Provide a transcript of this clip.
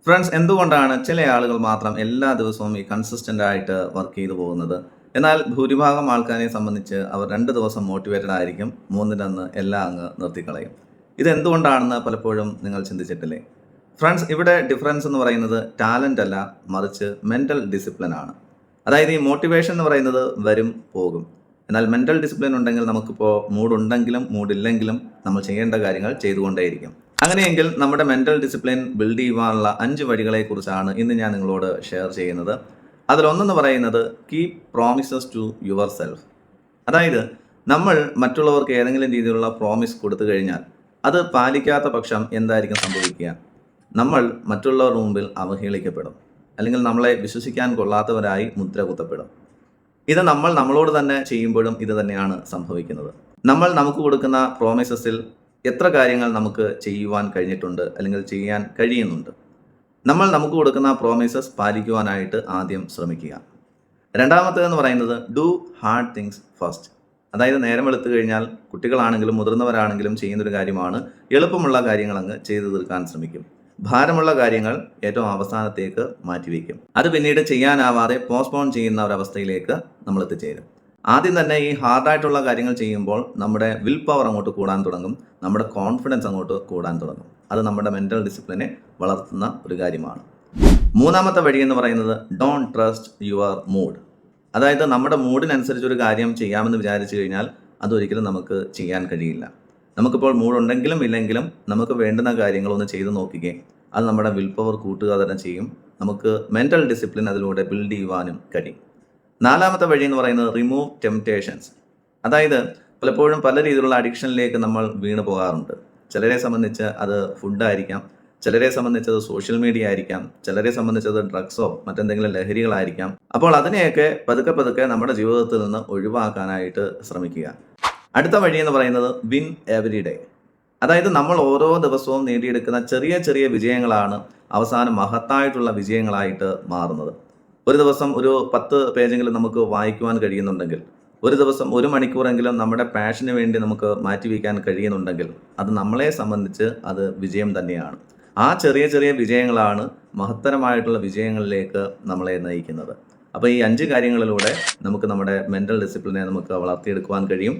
Friends, എന്തുകൊണ്ടാണ് ചില ആളുകൾ മാത്രം എല്ലാ ദിവസവും ഈ കൺസിസ്റ്റൻ്റ് ആയിട്ട് വർക്ക് ചെയ്തു പോകുന്നത്? എന്നാൽ ഭൂരിഭാഗം ആൾക്കാരെ സംബന്ധിച്ച് അവർ 2 ദിവസം മോട്ടിവേറ്റഡ് ആയിരിക്കും, മൂന്നിലൊന്ന് എല്ലാം അങ്ങ് നിർത്തിക്കളയും. ഇതെന്തുകൊണ്ടാണെന്ന് പലപ്പോഴും നിങ്ങൾ ചിന്തിച്ചിട്ടില്ലേ? ഫ്രണ്ട്സ്, ഇവിടെ ഡിഫറൻസ് എന്ന് പറയുന്നത് ടാലൻ്റ് അല്ല, മറിച്ച് മെൻ്റൽ ഡിസിപ്ലിൻ ആണ്. അതായത് ഈ മോട്ടിവേഷൻ എന്ന് പറയുന്നത് വരും പോകും. എന്നാൽ മെൻ്റൽ ഡിസിപ്ലിൻ ഉണ്ടെങ്കിൽ നമുക്കിപ്പോൾ മൂഡുണ്ടെങ്കിലും മൂഡില്ലെങ്കിലും നമ്മൾ ചെയ്യേണ്ട കാര്യങ്ങൾ ചെയ്തുകൊണ്ടേയിരിക്കും. അങ്ങനെയെങ്കിൽ നമ്മുടെ മെൻ്റൽ ഡിസിപ്ലിൻ ബിൽഡ് ചെയ്യുവാനുള്ള 5 വഴികളെക്കുറിച്ചാണ് ഇന്ന് ഞാൻ നിങ്ങളോട് ഷെയർ ചെയ്യുന്നത്. അതിലൊന്നെന്ന് പറയുന്നത് keep promises to yourself. അതായത് നമ്മൾ മറ്റുള്ളവർക്ക് ഏതെങ്കിലും രീതിയിലുള്ള പ്രോമിസ് കൊടുത്തു കഴിഞ്ഞാൽ അത് പാലിക്കാത്ത പക്ഷം എന്തായിരിക്കും സംഭവിക്കുക? നമ്മൾ മറ്റുള്ളവരുടെ മുമ്പിൽ അവഹേളിക്കപ്പെടും, അല്ലെങ്കിൽ നമ്മളെ വിശ്വസിക്കാൻ കൊള്ളാത്തവരായി മുദ്ര കുത്തപ്പെടും. ഇത് നമ്മൾ നമ്മളോട് തന്നെ ചെയ്യുമ്പോഴും ഇത് തന്നെയാണ് സംഭവിക്കുന്നത്. നമ്മൾ നമുക്ക് കൊടുക്കുന്ന പ്രോമിസസിൽ എത്ര കാര്യങ്ങൾ നമുക്ക് ചെയ്യുവാൻ കഴിഞ്ഞിട്ടുണ്ട്, അല്ലെങ്കിൽ ചെയ്യാൻ കഴിയുന്നുണ്ട്? നമ്മൾ നമുക്ക് കൊടുക്കുന്ന പ്രോമിസസ് പാലിക്കുവാനായിട്ട് ആദ്യം ശ്രമിക്കുക. രണ്ടാമത്തേതെന്ന് പറയുന്നത് ഡു ഹാർഡ് തിങ്സ് ഫസ്റ്റ്. അതായത് നേരം വെളുത്തു കഴിഞ്ഞാൽ കുട്ടികളാണെങ്കിലും മുതിർന്നവരാണെങ്കിലും ചെയ്യുന്നൊരു കാര്യമാണ് എളുപ്പമുള്ള കാര്യങ്ങൾ അങ്ങ് ചെയ്തു തീർക്കാൻ ശ്രമിക്കും. ഭാരമുള്ള കാര്യങ്ങൾ ഏറ്റവും അവസാനത്തേക്ക് മാറ്റിവെക്കും. അത് പിന്നീട് ചെയ്യാനാവാതെ പോസ്റ്റ്പോൺ ചെയ്യുന്ന ഒരവസ്ഥയിലേക്ക് നമ്മൾ എത്തിച്ചേരും. ആദ്യം തന്നെ ഈ ഹാർഡായിട്ടുള്ള കാര്യങ്ങൾ ചെയ്യുമ്പോൾ നമ്മുടെ വിൽ പവർ അങ്ങോട്ട് കൂടാൻ തുടങ്ങും, നമ്മുടെ കോൺഫിഡൻസ് അങ്ങോട്ട് കൂടാൻ തുടങ്ങും. അത് നമ്മുടെ മെൻ്റൽ ഡിസിപ്ലിനെ വളർത്തുന്ന ഒരു കാര്യമാണ്. മൂന്നാമത്തെ വഴി എന്ന് പറയുന്നത് ഡോണ്ട് ട്രസ്റ്റ് യുവർ മൂഡ്. അതായത് നമ്മുടെ മൂഡിനനുസരിച്ച് ഒരു കാര്യം ചെയ്യാമെന്ന് വിചാരിച്ചു കഴിഞ്ഞാൽ അതൊരിക്കലും നമുക്ക് ചെയ്യാൻ കഴിയില്ല. നമുക്കിപ്പോൾ മൂഡുണ്ടെങ്കിലും ഇല്ലെങ്കിലും നമുക്ക് വേണ്ടുന്ന കാര്യങ്ങളൊന്ന് ചെയ്തു നോക്കുകയും അത് നമ്മുടെ വിൽ പവർ കൂട്ടുക തന്നെ ചെയ്യും. നമുക്ക് മെൻ്റൽ ഡിസിപ്ലിൻ അതിലൂടെ ബിൽഡ് ചെയ്യുവാനും കഴിയും. നാലാമത്തെ വഴി എന്ന് പറയുന്നത് റിമൂവ് ടെംപ്റ്റേഷൻസ്. അതായത് പലപ്പോഴും പല രീതിയിലുള്ള അഡിക്ഷനിലേക്ക് നമ്മൾ വീണു പോകാറുണ്ട്. ചിലരെ സംബന്ധിച്ച് അത് ഫുഡായിരിക്കാം, ചിലരെ സംബന്ധിച്ചത് സോഷ്യൽ മീഡിയ ആയിരിക്കാം, ചിലരെ സംബന്ധിച്ചത് ഡ്രഗ്സോ മറ്റെന്തെങ്കിലും ലഹരികളായിരിക്കാം. അപ്പോൾ അതിനെയൊക്കെ പതുക്കെ പതുക്കെ നമ്മുടെ ജീവിതത്തിൽ നിന്ന് ഒഴിവാക്കാനായിട്ട് ശ്രമിക്കുക. അടുത്ത വഴി എന്ന് പറയുന്നത് വിൻ എവരി ഡേ. അതായത് നമ്മൾ ഓരോ ദിവസവും നേടിയെടുക്കുന്ന ചെറിയ ചെറിയ വിജയങ്ങളാണ് അവസാനം മഹത്തായിട്ടുള്ള വിജയങ്ങളായിട്ട് മാറുന്നത്. ഒരു ദിവസം ഒരു 10 പേജെങ്കിലും നമുക്ക് വായിക്കുവാൻ കഴിയുന്നുണ്ടെങ്കിൽ, ഒരു ദിവസം 1 മണിക്കൂറെങ്കിലും നമ്മുടെ പാഷന് വേണ്ടി നമുക്ക് മാറ്റിവെക്കാൻ കഴിയുന്നുണ്ടെങ്കിൽ അത് നമ്മളെ സംബന്ധിച്ച് അത് വിജയം തന്നെയാണ്. ആ ചെറിയ ചെറിയ വിജയങ്ങളാണ് മഹത്തരമായിട്ടുള്ള വിജയങ്ങളിലേക്ക് നമ്മളെ നയിക്കുന്നത്. അപ്പോൾ ഈ 5 കാര്യങ്ങളിലൂടെ നമുക്ക് നമ്മുടെ മെൻ്റൽ ഡിസിപ്ലിനെ നമുക്ക് വളർത്തിയെടുക്കുവാൻ കഴിയും.